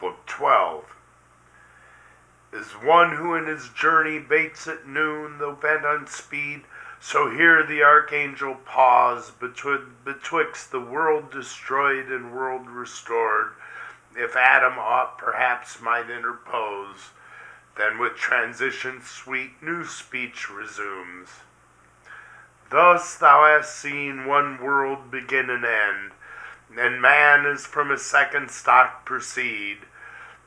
Book 12. Is one who in his journey baits at noon, though bent on speed, so here the archangel pause betwixt the world destroyed and world restored. If Adam aught perhaps might interpose, then with transition sweet new speech resumes. Thus thou hast seen one world begin and end, and man is from a second stock proceed.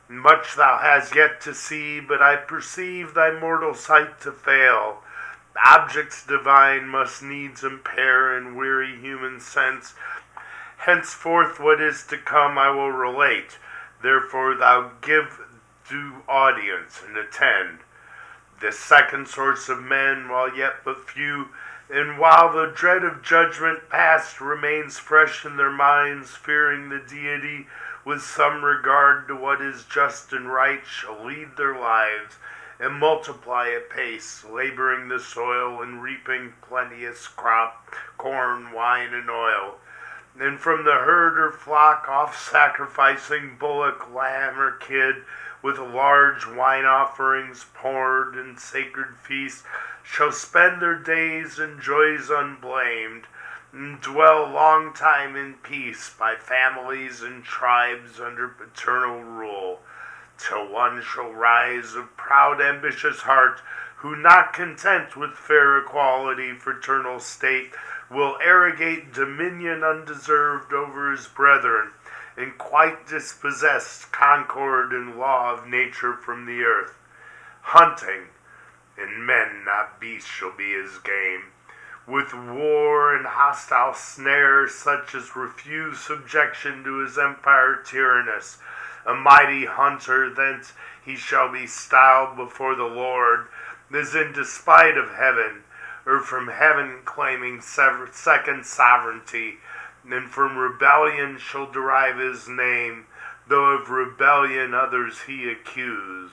Much thou hast yet to see, but I perceive thy mortal sight to fail. Objects divine must needs impair in weary human sense. Henceforth what is to come I will relate. Therefore thou give due audience and attend. This second source of men, while yet but few, and while the dread of judgment past remains fresh in their minds, fearing the deity, with some regard to what is just and right, shall lead their lives, and multiply apace, laboring the soil, and reaping plenteous crop, corn, wine, and oil. And from the herd or flock oft sacrificing bullock, lamb, or kid, with large wine offerings poured in sacred feasts, shall spend their days in joys unblamed, and dwell long time in peace by families and tribes under paternal rule, till one shall rise of proud ambitious heart, who not content with fair equality fraternal state, will arrogate dominion undeserved over his brethren, and quite dispossess concord and law of nature from the earth. Hunting, and men not beasts shall be his game, with war and hostile snares such as refuse subjection to his empire tyrannous. A mighty hunter thence he shall be styled before the Lord, as in despite of heaven, or from heaven claiming second sovereignty, and from rebellion shall derive his name, though of rebellion others he accuse.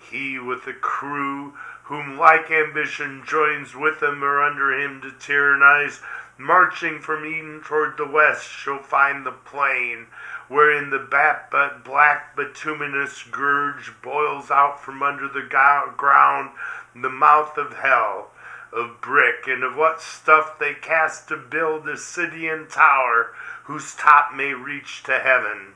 He with the crew, whom like ambition joins with him or under him to tyrannize, marching from Eden toward the west, shall find the plain, wherein the black bituminous gurge boils out from under the ground, the mouth of hell, of brick, and of what stuff they cast to build a Scythian tower, whose top may reach to heaven,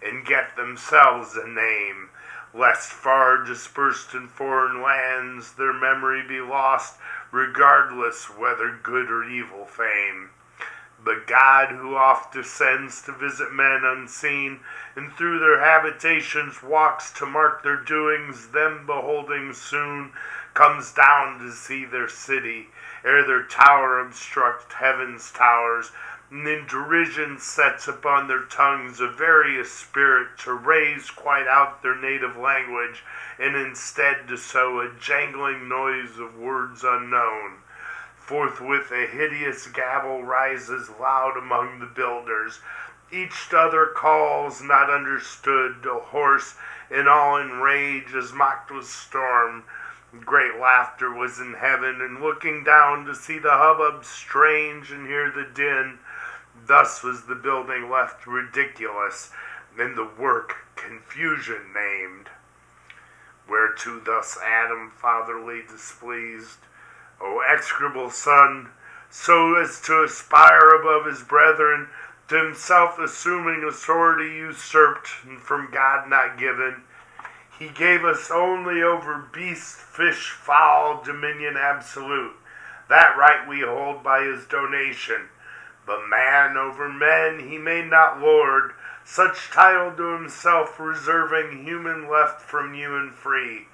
and get themselves a name, lest far dispersed in foreign lands their memory be lost, regardless whether good or evil fame. But God, who oft descends to visit men unseen, and through their habitations walks to mark their doings, them beholding soon, comes down to see their city, ere their tower obstruct heaven's towers, and in derision sets upon their tongues a various spirit to raise quite out their native language, and instead to sow a jangling noise of words unknown. Forthwith a hideous gabble rises loud among the builders. Each other calls, not understood, to horse, and all in rage as mocked with storm. Great laughter was in heaven, and looking down to see the hubbub strange and hear the din, thus was the building left ridiculous, and the work confusion named. Whereto thus Adam fatherly displeased, O execrable son, so as to aspire above his brethren, to himself assuming authority usurped and from God not given, he gave us only over beast, fish, fowl, dominion absolute. That right we hold by his donation. But man over men he made not lord, such title to himself reserving, human left from human free.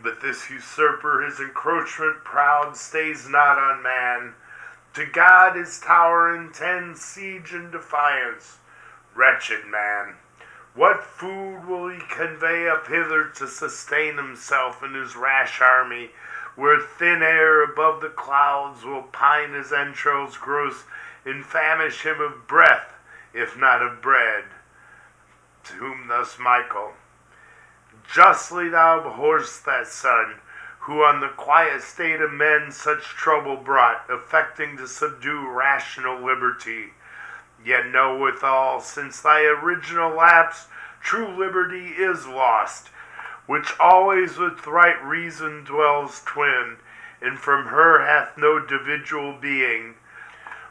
But this usurper his encroachment proud stays not on man. To God his tower intends siege and defiance. Wretched man! What food will he convey up hither to sustain himself and his rash army, where thin air above the clouds will pine his entrails gross, and famish him of breath, if not of bread? To whom thus Michael: Justly thou abhorrest that son, who on the quiet state of men such trouble brought, affecting to subdue rational liberty. Yet know withal, since thy original lapse, true liberty is lost, which always with right reason dwells twin, and from her hath no individual being.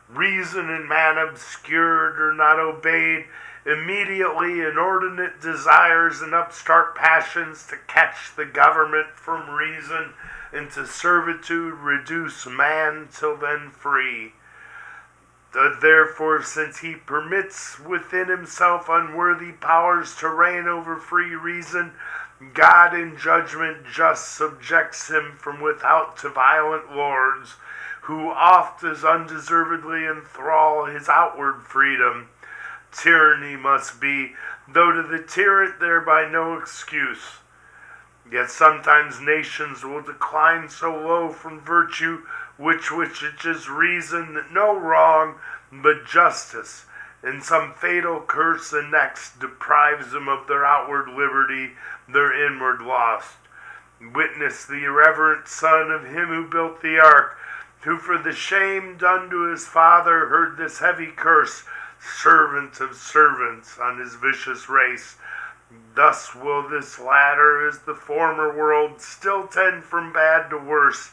Reason in man obscured or not obeyed, immediately inordinate desires and upstart passions to catch the government from reason into servitude reduce man till then free. Therefore, since he permits within himself unworthy powers to reign over free reason, God in judgment just subjects him from without to violent lords, who oft as undeservedly enthrall his outward freedom. Tyranny must be, though to the tyrant thereby no excuse. Yet sometimes nations will decline so low from virtue, which it is reason that no wrong but justice, and some fatal curse annexed, deprives them of their outward liberty, their inward lost. Witness the irreverent son of him who built the ark, who for the shame done to his father heard this heavy curse, servant of servants, on his vicious race. Thus will this latter, as the former world, still tend from bad to worse,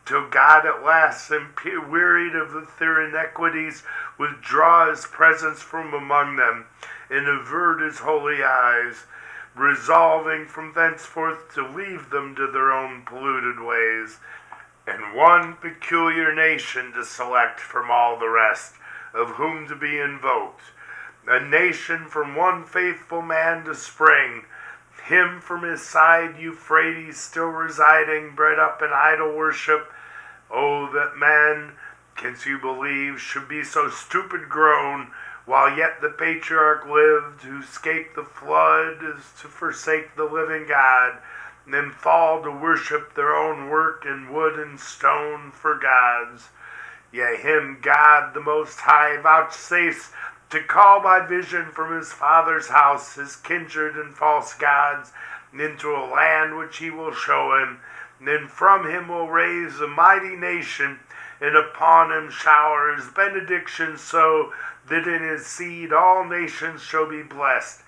till God at last, wearied of their iniquities, withdraw his presence from among them, and avert his holy eyes, resolving from thenceforth to leave them to their own polluted ways, and one peculiar nation to select from all the rest, of whom to be invoked, a nation from one faithful man to spring, him from his side Euphrates still residing, bred up in idol worship. Oh, that man, canst you believe, should be so stupid grown, while yet the patriarch lived, who scaped the flood as to forsake the living God, and then fall to worship their own work in wood and stone for gods. Yea, him God the Most High vouchsafes to call by vision from his father's house his kindred and false gods into a land which he will show him, and then from him will raise a mighty nation, and upon him shower his benediction, so that in his seed all nations shall be blessed.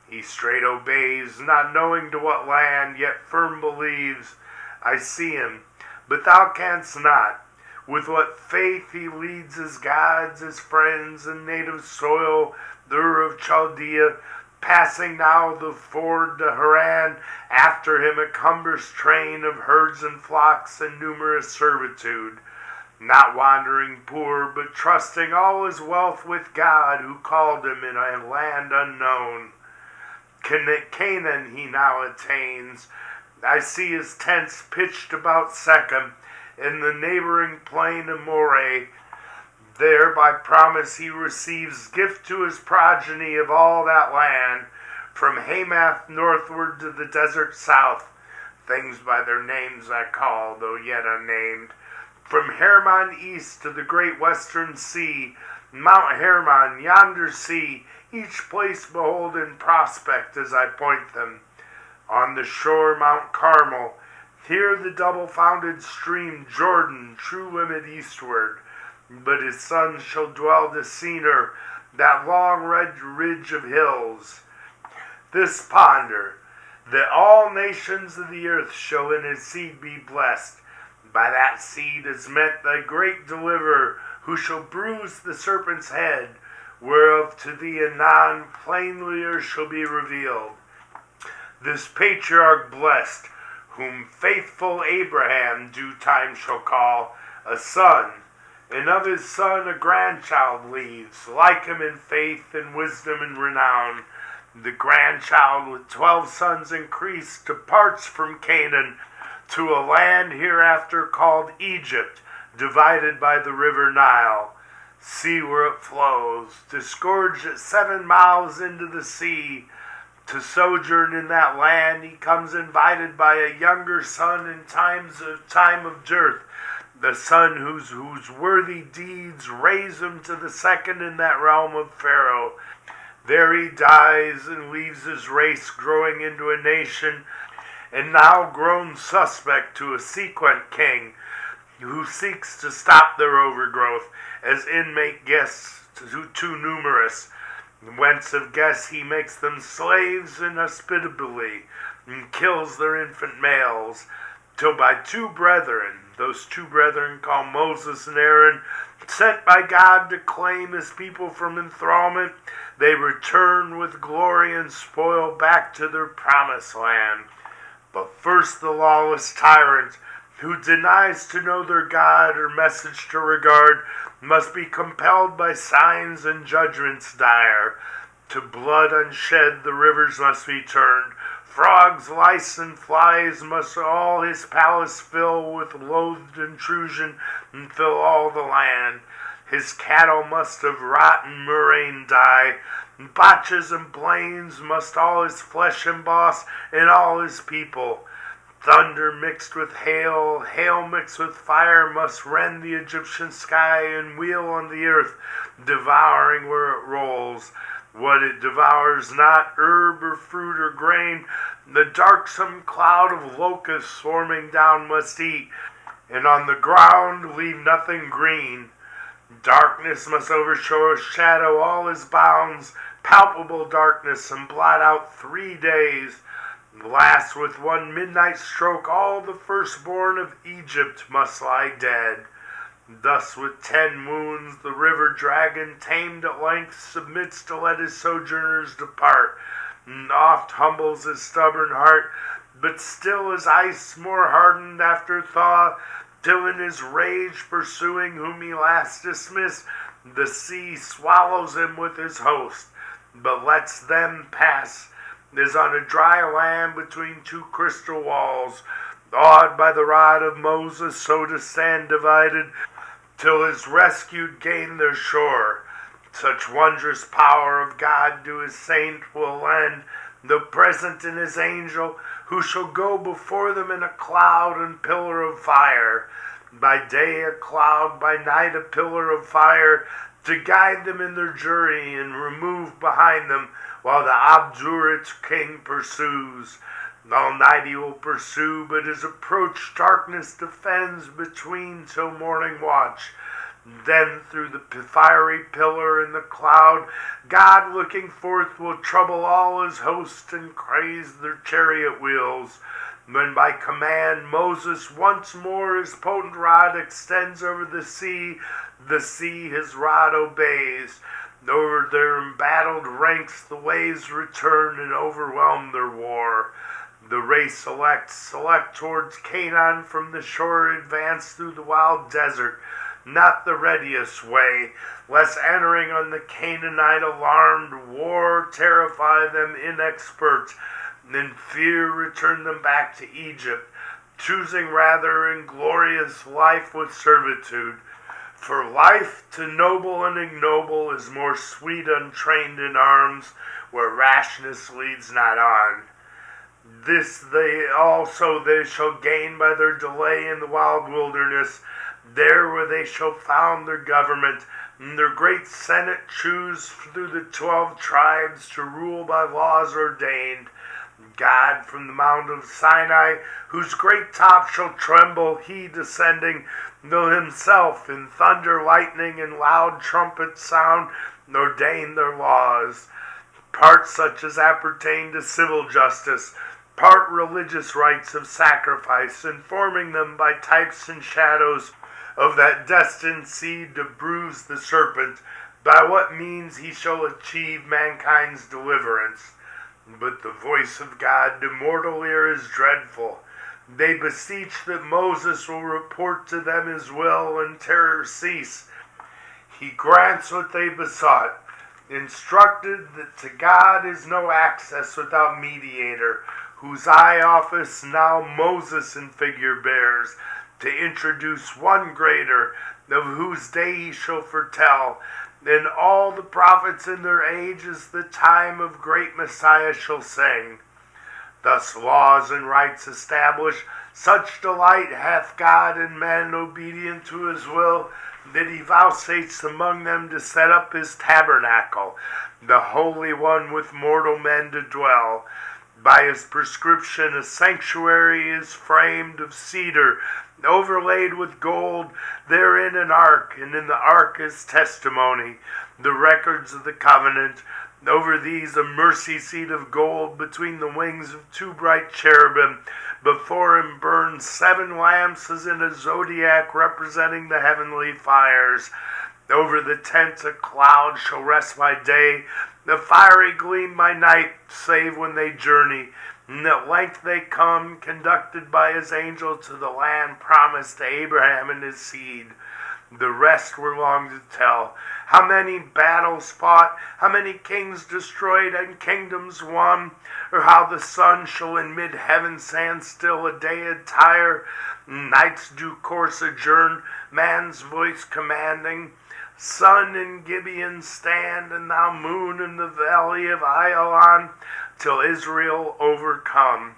He straight obeys, not knowing to what land, yet firm believes. I see him, but thou canst not. With what faith he leads his gods, his friends, and native soil, the Ur of Chaldea, passing now the ford to Haran, after him a cumbrous train of herds and flocks and numerous servitude, not wandering poor, but trusting all his wealth with God, who called him in a land unknown. Canaan he now attains. I see his tents pitched about Shechem, in the neighboring plain of Moreh. There by promise he receives gift to his progeny of all that land, from Hamath northward to the desert south, things by their names I call, though yet unnamed, from Hermon east to the great western sea, Mount Hermon, yonder sea, each place behold in prospect as I point them. On the shore Mount Carmel, here the double-founded stream Jordan, true limit eastward, but his sons shall dwell to Senir, that long red ridge of hills. This ponder, that all nations of the earth shall in his seed be blessed. By that seed is meant thy great deliverer, who shall bruise the serpent's head, whereof to thee anon plainlier shall be revealed. This patriarch blessed, whom faithful Abraham due time shall call a son, and of his son a grandchild leaves, like him in faith and wisdom and renown. The grandchild with 12 sons increased departs from Canaan to a land hereafter called Egypt, divided by the river Nile. See where it flows, disgorged at 7 miles into the sea. To sojourn in that land he comes invited by a younger son in time of dearth, the son whose worthy deeds raise him to the second in that realm of Pharaoh. There he dies and leaves his race growing into a nation, and now grown suspect to a sequent king, who seeks to stop their overgrowth, as inmate guests too numerous. whence of guests he makes them slaves inhospitably, and kills their infant males, till by two brethren, those two brethren called Moses and Aaron, sent by God to claim his people from enthrallment, they return with glory and spoil back to their promised land. But first the lawless tyrant, who denies to know their God or message to regard, must be compelled by signs and judgments dire. To blood unshed the rivers must be turned. Frogs, lice, and flies must all his palace fill with loathed intrusion, and fill all the land. His cattle must of rotten murrain die, and botches and blains must all his flesh emboss, and all his people. Thunder mixed with hail, hail mixed with fire, must rend the Egyptian sky and wheel on the earth, devouring where it rolls. What it devours not, herb or fruit or grain, the darksome cloud of locusts swarming down must eat, and on the ground leave nothing green. Darkness must overshadow all his bounds, palpable darkness, and blot out 3 days. Last, with one midnight stroke, all the firstborn of Egypt must lie dead. Thus with 10 wounds the river dragon, tamed at length, submits to let his sojourners depart, and oft humbles his stubborn heart, but still as ice more hardened after thaw, till in his rage pursuing whom he last dismissed, the sea swallows him with his host, but lets them pass, as on a dry land between two crystal walls, awed by the rod of Moses, so to stand divided, till his rescued gain their shore. Such wondrous power of God to his saint will lend, though present in his angel, who shall go before them in a cloud and pillar of fire. By day a cloud, by night a pillar of fire, to guide them in their journey and remove behind them, while the obdurate king pursues. All night he will pursue, but his approach darkness defends between till morning watch. Then through the fiery pillar and the cloud, God looking forth will trouble all his host and craze their chariot wheels. When by command Moses once more his potent rod extends over the sea his rod obeys. Over their embattled ranks the waves return and overwhelm their war. The race select towards Canaan, from the shore advance through the wild desert, not the readiest way, lest entering on the Canaanite alarmed war terrify them inexpert, and fear return them back to Egypt, choosing rather inglorious life with servitude. For life to noble and ignoble is more sweet untrained in arms, where rashness leads not on. This they shall gain by their delay in the wild wilderness, there where they shall found their government, and their great senate choose through the 12 tribes to rule by laws ordained. God from the mount of Sinai, whose great top shall tremble, he descending, though himself in thunder, lightning, and loud trumpet sound, ordain their laws, part such as appertain to civil justice, part religious rites of sacrifice, informing them by types and shadows of that destined seed to bruise the serpent, by what means he shall achieve mankind's deliverance. But the voice of God to mortal ear is dreadful. They beseech that Moses will report to them his will, and terror cease. He grants what they besought, instructed that to God is no access without mediator, whose high office now Moses in figure bears, to introduce one greater, of whose day he shall foretell. And all the prophets in their ages the time of great Messiah shall sing. Thus laws and rights establish, such delight hath God in men obedient to his will, that he vouchsafes among them to set up his tabernacle, the Holy One with mortal men to dwell. By his prescription a sanctuary is framed of cedar, overlaid with gold, therein an ark, and in the ark is testimony, the records of the covenant, Over these a mercy seat of gold, between the wings of two bright cherubim. Before him burned 7 lamps as in a zodiac representing the heavenly fires. Over the tent a cloud shall rest by day, the fiery gleam by night, save when they journey. And at length they come, conducted by his angel to the land promised to Abraham and his seed. The rest were long to tell, how many battles fought, how many kings destroyed and kingdoms won, or how the sun shall in mid-heaven stand still a day entire, night's due course adjourn, man's voice commanding. Sun in Gibeon stand, and thou moon in the valley of Ajalon, till Israel overcome.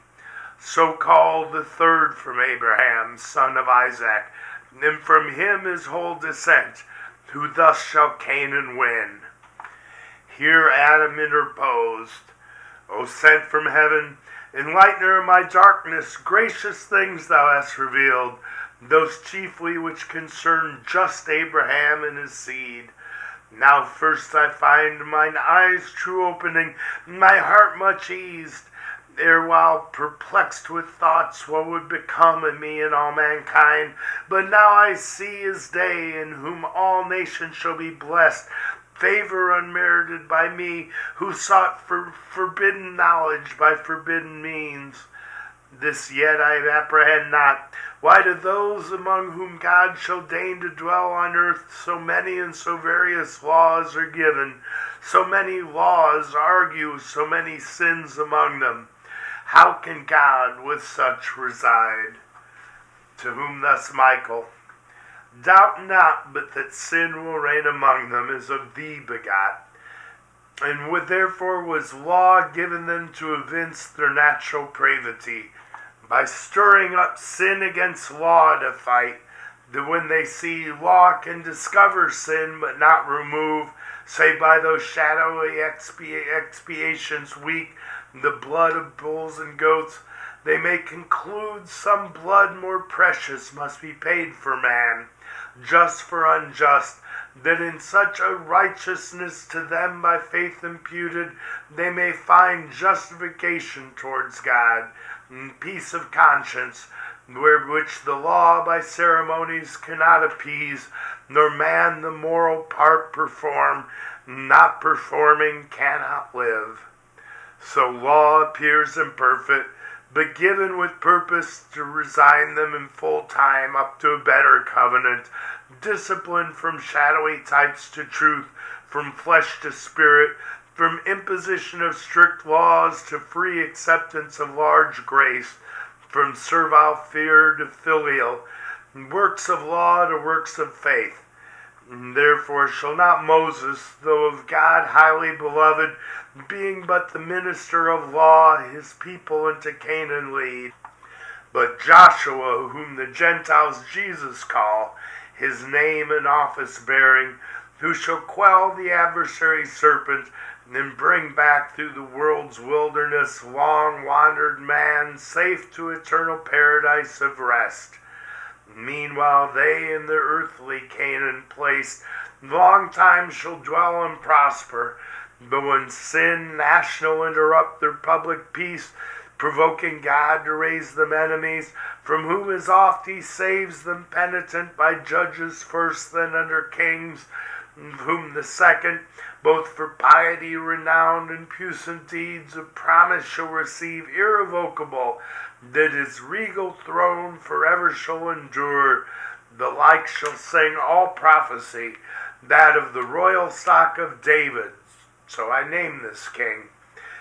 So called the third from Abraham, son of Isaac, and from him his whole descent, who thus shall Canaan win. Here Adam interposed, O sent from heaven, enlightener of my darkness, gracious things thou hast revealed, those chiefly which concern just Abraham and his seed. Now first I find mine eyes true opening, my heart much eased, erewhile perplexed with thoughts what would become of me and all mankind. But now I see his day, in whom all nations shall be blessed, favor unmerited by me, who sought for forbidden knowledge by forbidden means. This yet I apprehend not. Why do those among whom God shall deign to dwell on earth, so many and so various laws are given, so many laws argue, so many sins among them? How can God with such reside? To whom thus Michael, doubt not but that sin will reign among them, is of thee begot. And therefore was law given them to evince their natural pravity, by stirring up sin against law to fight, that when they see law can discover sin but not remove, save by those shadowy expiations weak, the blood of bulls and goats, they may conclude some blood more precious must be paid for man, just for unjust, that in such a righteousness to them by faith imputed, they may find justification towards God, and peace of conscience, which the law by ceremonies cannot appease, nor man the moral part perform, not performing cannot live. So law appears imperfect, but given with purpose to resign them in full time up to a better covenant, disciplined from shadowy types to truth, from flesh to spirit, from imposition of strict laws to free acceptance of large grace, from servile fear to filial, works of law to works of faith. And therefore shall not Moses, though of God highly beloved, being but the minister of law, his people into Canaan lead, but Joshua, whom the Gentiles Jesus call, his name and office bearing, who shall quell the adversary serpent, and bring back through the world's wilderness long wandered man safe to eternal paradise of rest. Meanwhile they in their earthly Canaan place long time shall dwell and prosper, but when sin national interrupt their public peace, provoking God to raise them enemies, from whom as oft he saves them penitent by judges first, then under kings, whom the second, both for piety renowned and puissant deeds of promise shall receive irrevocable, that his regal throne forever shall endure. The like shall sing all prophecy, that of the royal stock of David, so I name this king,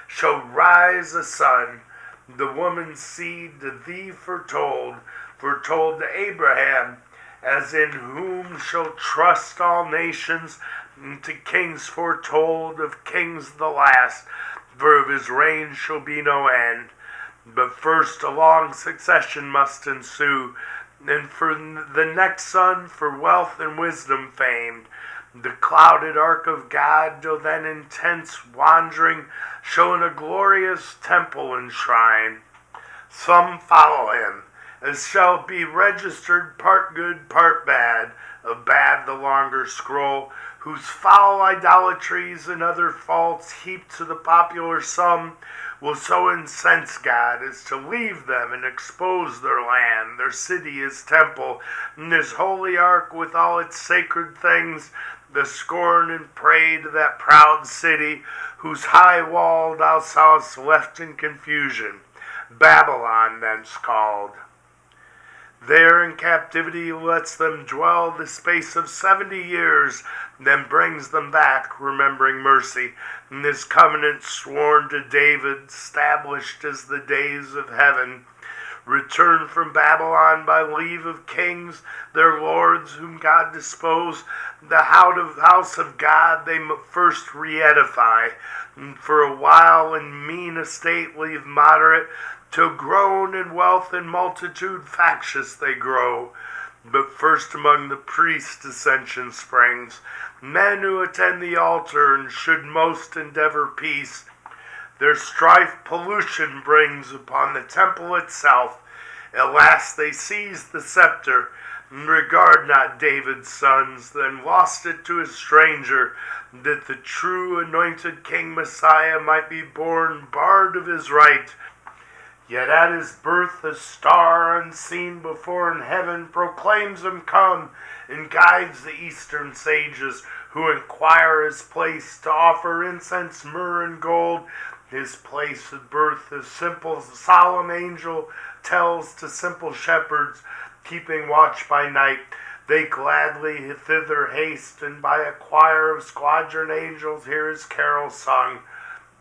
shall rise a son, the woman's seed to thee foretold to Abraham, as in whom shall trust all nations, and to kings foretold of kings the last, for of his reign shall be no end. But first a long succession must ensue, and for the next son for wealth and wisdom famed, the clouded ark of God, till then intense wandering, showing a glorious temple and shrine. Some follow him, as shall be registered part good, part bad, bad the longer scroll, whose foul idolatries and other faults heaped to the popular sum will so incense God as to leave them and expose their land, their city, his temple, and his holy ark with all its sacred things, the scorn and prey to that proud city, whose high wall thou sawest left in confusion, Babylon thence called. There in captivity lets them dwell the space of 70 years, then brings them back, remembering mercy, and his covenant sworn to David, established as the days of heaven. Returned from Babylon by leave of kings, their lords whom God disposed, the house of God they first re-edify, and for a while in mean estate leave moderate, till grown in wealth and multitude factious they grow. But first among the priests dissension springs, men who attend the altar and should most endeavor peace. Their strife pollution brings upon the temple itself. At last they seize the scepter, and regard not David's sons, then lost it to a stranger, that the true anointed King Messiah might be born bard of his right. Yet at his birth a star unseen before in heaven proclaims him come, and guides the eastern sages, who inquire his place to offer incense, myrrh, and gold. His place of birth a simple, solemn angel tells to simple shepherds, keeping watch by night. They gladly thither haste, and by a choir of squadron angels hear his carol sung.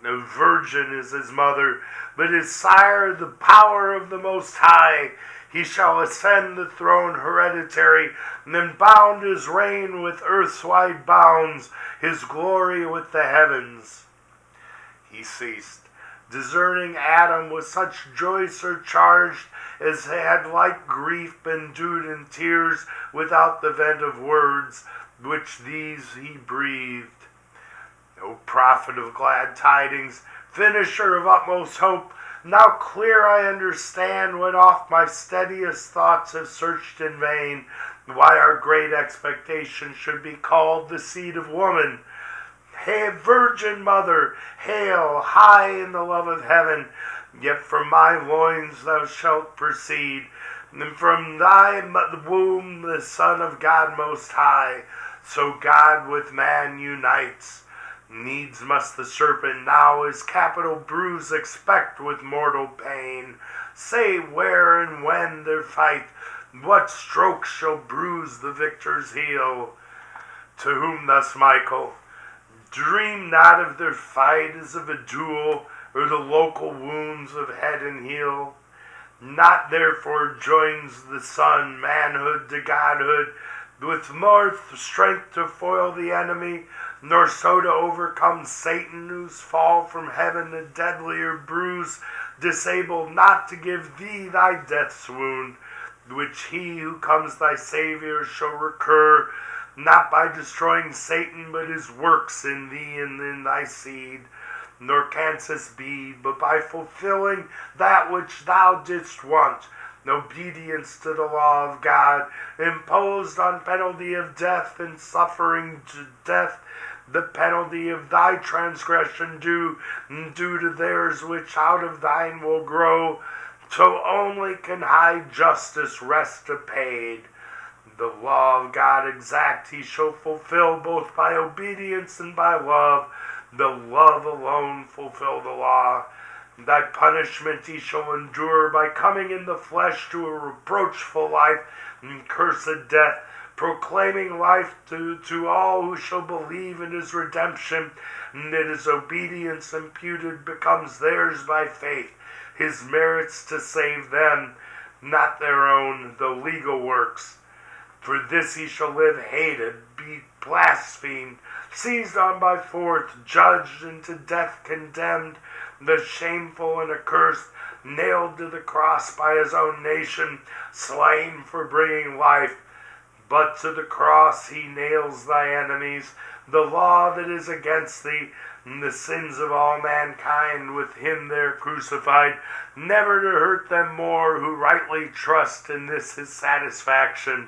No virgin is his mother, but his sire the power of the Most High. He shall ascend the throne hereditary, and then bound his reign with earth's wide bounds, his glory with the heavens. He ceased, discerning Adam with such joy surcharged, as had like grief been dewed in tears, without the vent of words, which these he breathed. O prophet of glad tidings, finisher of utmost hope, now clear I understand what oft my steadiest thoughts have searched in vain, why our great expectation should be called the seed of woman. Hail, Virgin Mother, hail, high in the love of heaven, yet from my loins thou shalt proceed, and from thy womb the Son of God Most High. So God with man unites. Needs must the serpent now his capital bruise expect with mortal pain. Say where and when their fight, what stroke shall bruise the victor's heel? To whom thus Michael, dream not of their fight as of a duel, or the local wounds of head and heel. Not therefore joins the Son manhood to godhood, with more strength to foil the enemy, nor so to overcome Satan, whose fall from heaven a deadlier bruise disabled not to give thee thy death's wound, which he who comes thy Savior shall recur, not by destroying Satan, but his works in thee and in thy seed. Nor canst this be, but by fulfilling that which thou didst want, obedience to the law of God, imposed on penalty of death, and suffering to death, the penalty of thy transgression due to theirs which out of thine will grow, so only can high justice rest apaid. The law of God exact he shall fulfill both by obedience and by love. The love alone fulfill the law. Thy punishment he shall endure by coming in the flesh to a reproachful life and cursed death, proclaiming life to all who shall believe in his redemption, and that his obedience imputed becomes theirs by faith, his merits to save them, not their own, though legal works. For this he shall live hated, be blasphemed, seized on by force, judged and to death condemned, the shameful and accursed, nailed to the cross by his own nation, slain for bringing life. But to the cross he nails thy enemies, the law that is against thee, and the sins of all mankind with him there crucified, never to hurt them more who rightly trust in this his satisfaction.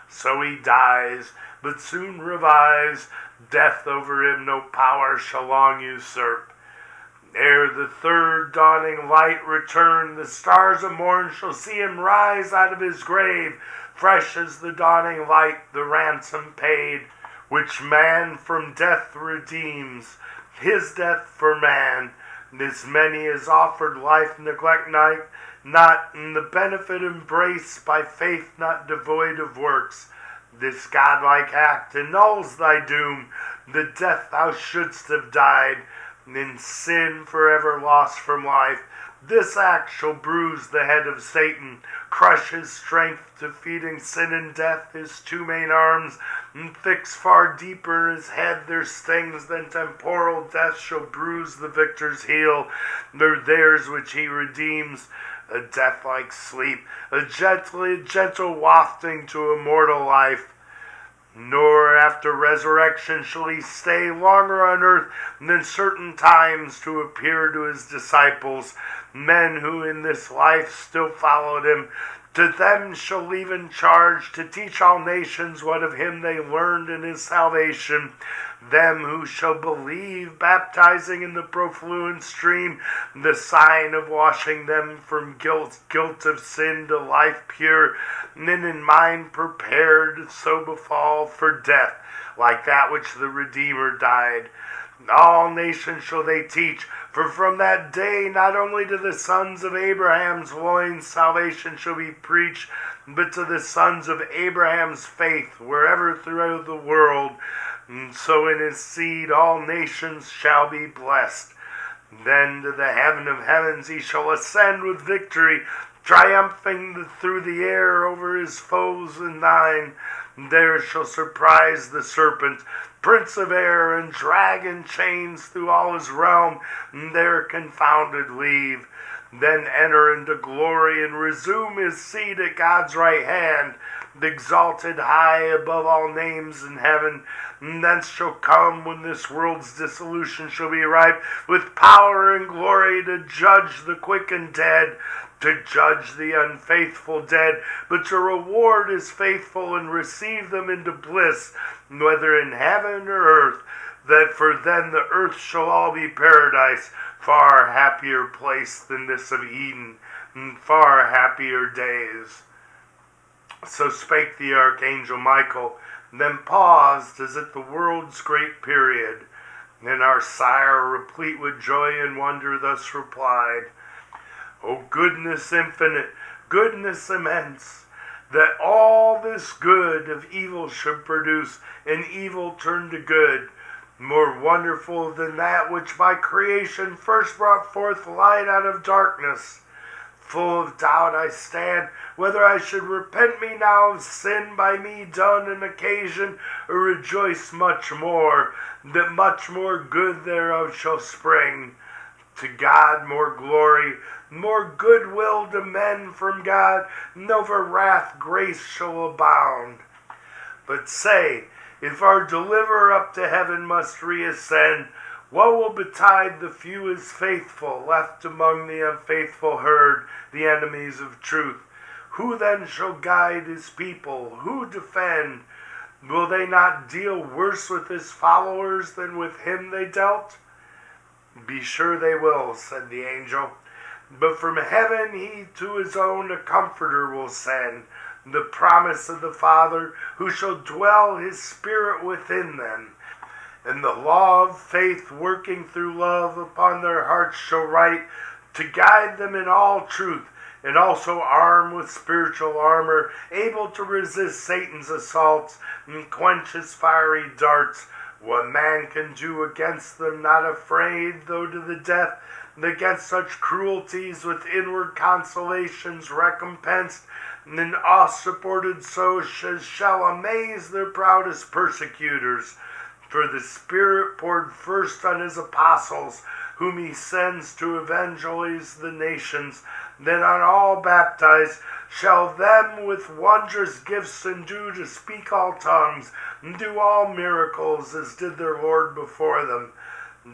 So he dies, but soon revives. Death over him no power shall long usurp. Ere the third dawning light return, the stars of morn shall see him rise out of his grave, fresh as the dawning light, the ransom paid, which man from death redeems, his death for man. As many as offered life neglect not in the benefit embraced by faith not devoid of works. This godlike act annuls thy doom, the death thou shouldst have died, in sin forever lost from life. This act shall bruise the head of Satan, crush his strength, defeating sin and death, his two main arms, and fix far deeper in his head their stings than temporal death shall bruise the victor's heel. They're theirs which he redeems, a death-like sleep, a gentle wafting to immortal life. Nor after resurrection shall he stay longer on earth than certain times to appear to his disciples, men who in this life still followed him. To them shall leave in charge to teach all nations what of him they learned in his salvation. Them who shall believe, baptizing in the profluent stream, the sign of washing them from guilt of sin to life pure, and in mind prepared so befall for death, like that which the Redeemer died. All nations shall they teach, for from that day not only to the sons of Abraham's loins salvation shall be preached, but to the sons of Abraham's faith wherever throughout the world. And so in his seed all nations shall be blessed. Then to the heaven of heavens he shall ascend with victory, triumphing through the air over his foes and thine. There shall surprise the serpent, prince of air, and drag in chains through all his realm, and there confounded leave. Then enter into glory and resume his seat at God's right hand, exalted high above all names in heaven. And thence shall come, when this world's dissolution shall be ripe, with power and glory to judge the quick and dead, to judge the unfaithful dead, but to reward his faithful and receive them into bliss, whether in heaven or earth, that for then the earth shall all be paradise, far happier place than this of Eden, and far happier days. So spake the archangel Michael, then paused as at the world's great period. Then our sire, replete with joy and wonder, thus replied, O goodness infinite, goodness immense, that all this good of evil should produce, and evil turn to good, more wonderful than that which by creation first brought forth light out of darkness. Full of doubt I stand, whether I should repent me now of sin by me done and occasion, or rejoice much more, that much more good thereof shall spring. To God more glory, more goodwill to men from God, and over wrath grace shall abound. But say, if our deliverer up to heaven must reascend, what will betide the few as faithful, left among the unfaithful herd, the enemies of truth? Who then shall guide his people? Who defend? Will they not deal worse with his followers than with him they dealt? Be sure they will, said the angel. But from heaven he to his own a comforter will send, the promise of the Father, who shall dwell his Spirit within them. And the law of faith working through love upon their hearts shall write, to guide them in all truth, and also arm with spiritual armor, able to resist Satan's assaults and quench his fiery darts. What man can do against them, not afraid, though to the death, and against such cruelties with inward consolations recompensed, and awe supported so as shall amaze their proudest persecutors. For the Spirit poured first on his apostles, whom he sends to evangelize the nations, then on all baptized, shall them with wondrous gifts endue to speak all tongues, and do all miracles, as did their Lord before them.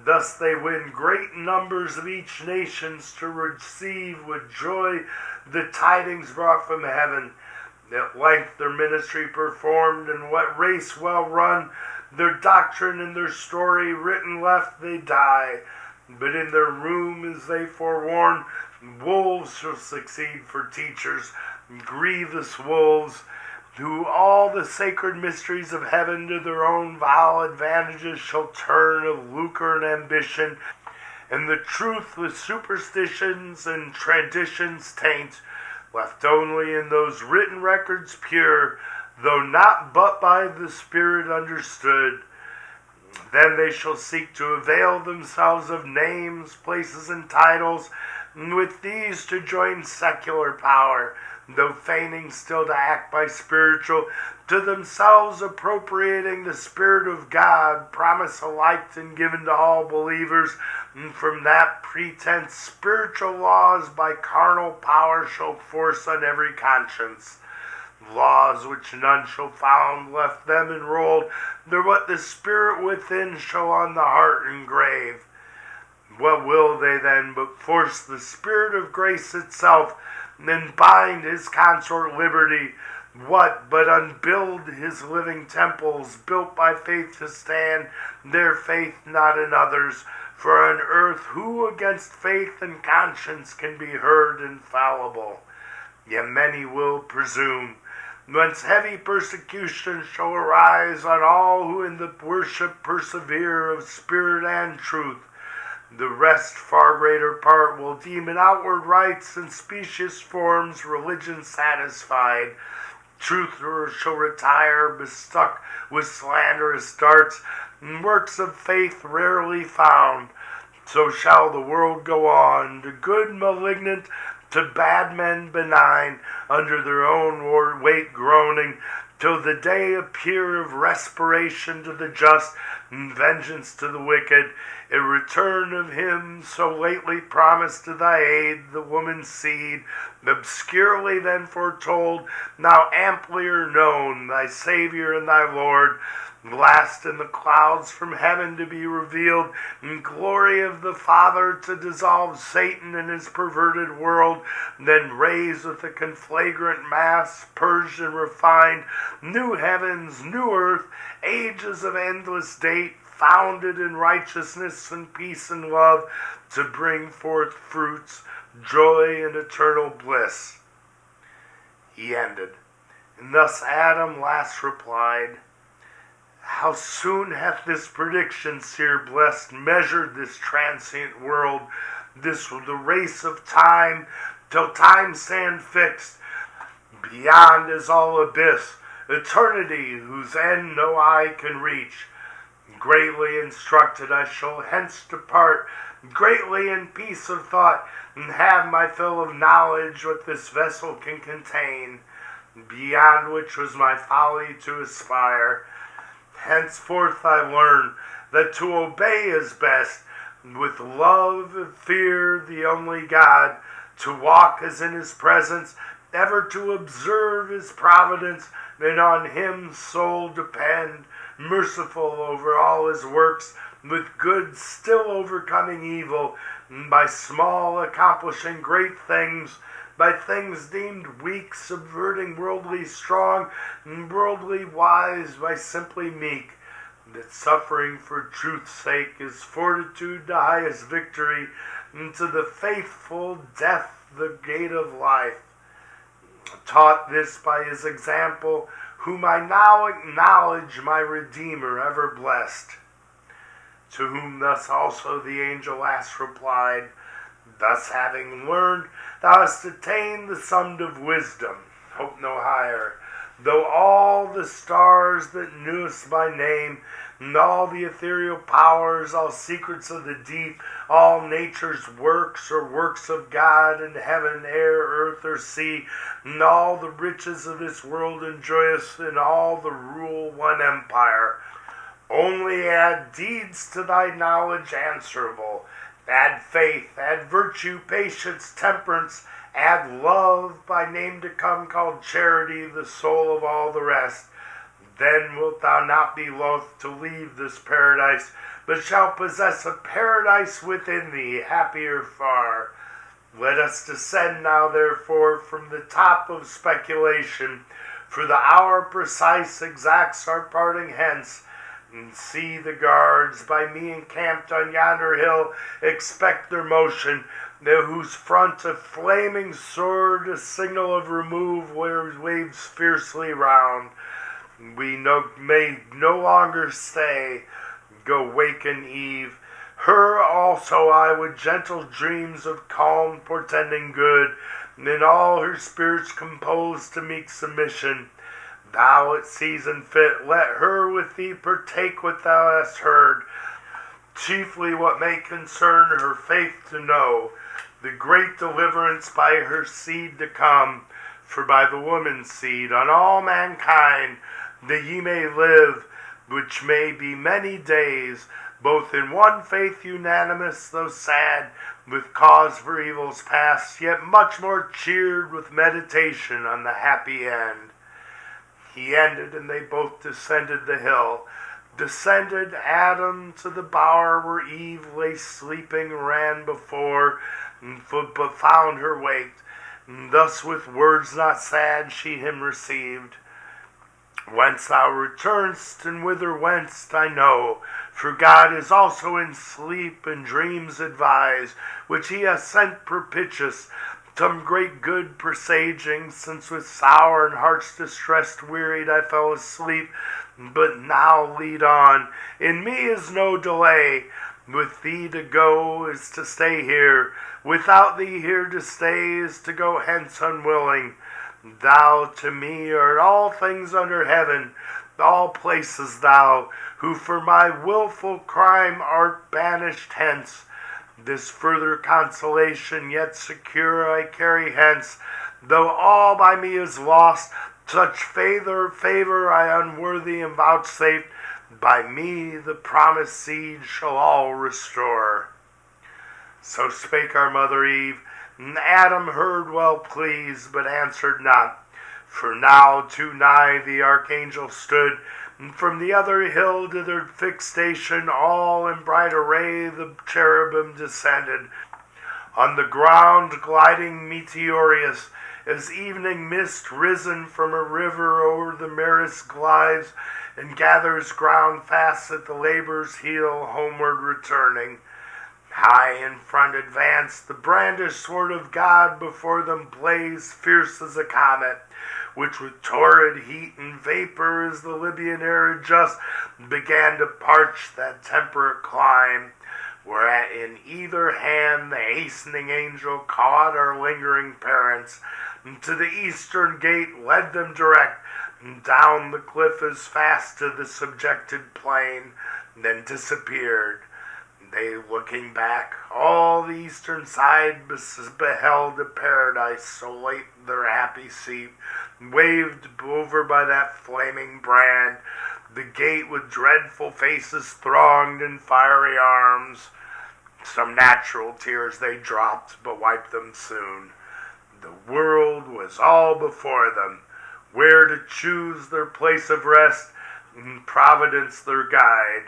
Thus they win great numbers of each nation to receive with joy the tidings brought from heaven. At length their ministry performed, and what race well run, their doctrine and their story written left they die. But in their room as they forewarn, wolves shall succeed for teachers, grievous wolves, who all the sacred mysteries of heaven to their own vile advantages shall turn of lucre and ambition, and the truth with superstitions and traditions taint, left only in those written records pure, though not but by the Spirit understood. Then they shall seek to avail themselves of names, places, and titles, and with these to join secular power, though feigning still to act by spiritual, to themselves appropriating the Spirit of God, promise alike and given to all believers, and from that pretense spiritual laws by carnal power shall force on every conscience. Laws which none shall found left them enrolled, they're what the Spirit within shall on the heart engrave. What will they then but force the Spirit of grace itself, and bind his consort liberty? What but unbuild his living temples, built by faith to stand, their faith not in others? For on earth who against faith and conscience can be heard infallible? Yet many will presume, whence heavy persecution shall arise on all who in the worship persevere of spirit and truth. The rest, far greater part, will deem in outward rites and specious forms religion satisfied. Truthers shall retire, bestuck with slanderous darts, and works of faith rarely found. So shall the world go on, to good malignant, to bad men benign, under their own weight groaning, till the day appear of respiration to the just, and vengeance to the wicked, a return of him so lately promised to thy aid, the woman's seed, obscurely then foretold, now amplier known, thy Savior and thy Lord, last in the clouds from heaven to be revealed, in glory of the Father to dissolve Satan in his perverted world, then raise with a conflagrant mass, purged and refined, new heavens, new earth, ages of endless date, founded in righteousness and peace and love, to bring forth fruits, joy and eternal bliss. He ended, and thus Adam last replied, How soon hath this prediction, seer blessed, measured this transient world, this the race of time, till time stand fixed. Beyond is all abyss, eternity whose end no eye can reach. Greatly instructed I shall hence depart, greatly in peace of thought, and have my fill of knowledge what this vessel can contain, beyond which was my folly to aspire. Henceforth I learn that to obey is best, with love and fear the only God, to walk as in his presence, ever to observe his providence, and on him sole depend, merciful over all his works, with good still overcoming evil, and by small accomplishing great things, by things deemed weak subverting worldly strong, and worldly wise by simply meek, that suffering for truth's sake is fortitude to highest victory, and to the faithful death the gate of life. Taught this by his example, whom I now acknowledge my Redeemer ever blessed. To whom thus also the angel last replied, Thus having learned, thou hast attained the sum of wisdom, hope no higher, though all the stars that knewest by name, and all the ethereal powers, all secrets of the deep, all nature's works or works of God in heaven, air, earth, or sea, and all the riches of this world enjoyest, and all the rule one empire. Only add deeds to thy knowledge answerable, add faith, add virtue, patience, temperance, add love, by name to come called charity, the soul of all the rest. Then wilt thou not be loath to leave this paradise, but shalt possess a paradise within thee, happier far. Let us descend now, therefore, from the top of speculation, for the hour precise exacts our parting hence, and see the guards by me encamped on yonder hill expect their motion, whose front a flaming sword, a signal of remove, waves fiercely round. We may no longer stay, go waken Eve. Her also I with gentle dreams of calm portending good, and all her spirits composed to meek submission. Thou at season fit, let her with thee partake what thou hast heard, chiefly what may concern her faith to know, the great deliverance by her seed to come, for by the woman's seed on all mankind that ye may live, which may be many days, both in one faith unanimous, though sad, with cause for evils past, yet much more cheered with meditation on the happy end. He ended, and they both descended the hill. Descended Adam to the bower where Eve lay sleeping, ran before, but found her waked. And thus with words not sad she him received. Whence thou return'st, and whither went'st, I know, for God is also in sleep and dreams advise, which he hath sent propitious, some great good presaging, since with sour and hearts distressed wearied I fell asleep. But now lead on, in me is no delay, with thee to go is to stay here, without thee here to stay is to go hence unwilling. Thou to me art all things under heaven, all places thou, who for my wilful crime art banished hence. This further consolation yet secure I carry hence, though all by me is lost, such favor I unworthy am vouchsafed, by me the promised seed shall all restore. So spake our mother Eve, and Adam heard well pleased, but answered not. For now too nigh the archangel stood, and from the other hill to their fixed station, all in bright array the cherubim descended. On the ground gliding meteorous, as evening mist risen from a river o'er the mirrors glides, and gathers ground fast at the labor's heel, homeward returning. High in front advanced the brandished sword of God, before them blazed fierce as a comet, which with torrid heat and vapor as the Libyan air adjust, began to parch that temperate clime, whereat in either hand the hastening angel caught our lingering parents, and to the eastern gate led them direct, and down the cliff as fast to the subjected plain, then disappeared. They, looking back, all the eastern side beheld a paradise so late their happy seat, waved over by that flaming brand, the gate with dreadful faces thronged in fiery arms. Some natural tears they dropped, but wiped them soon. The world was all before them, where to choose their place of rest, and Providence their guide.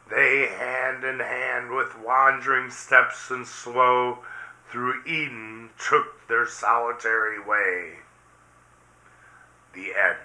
They hand in hand with wandering steps and slow through Eden took their solitary way. The end.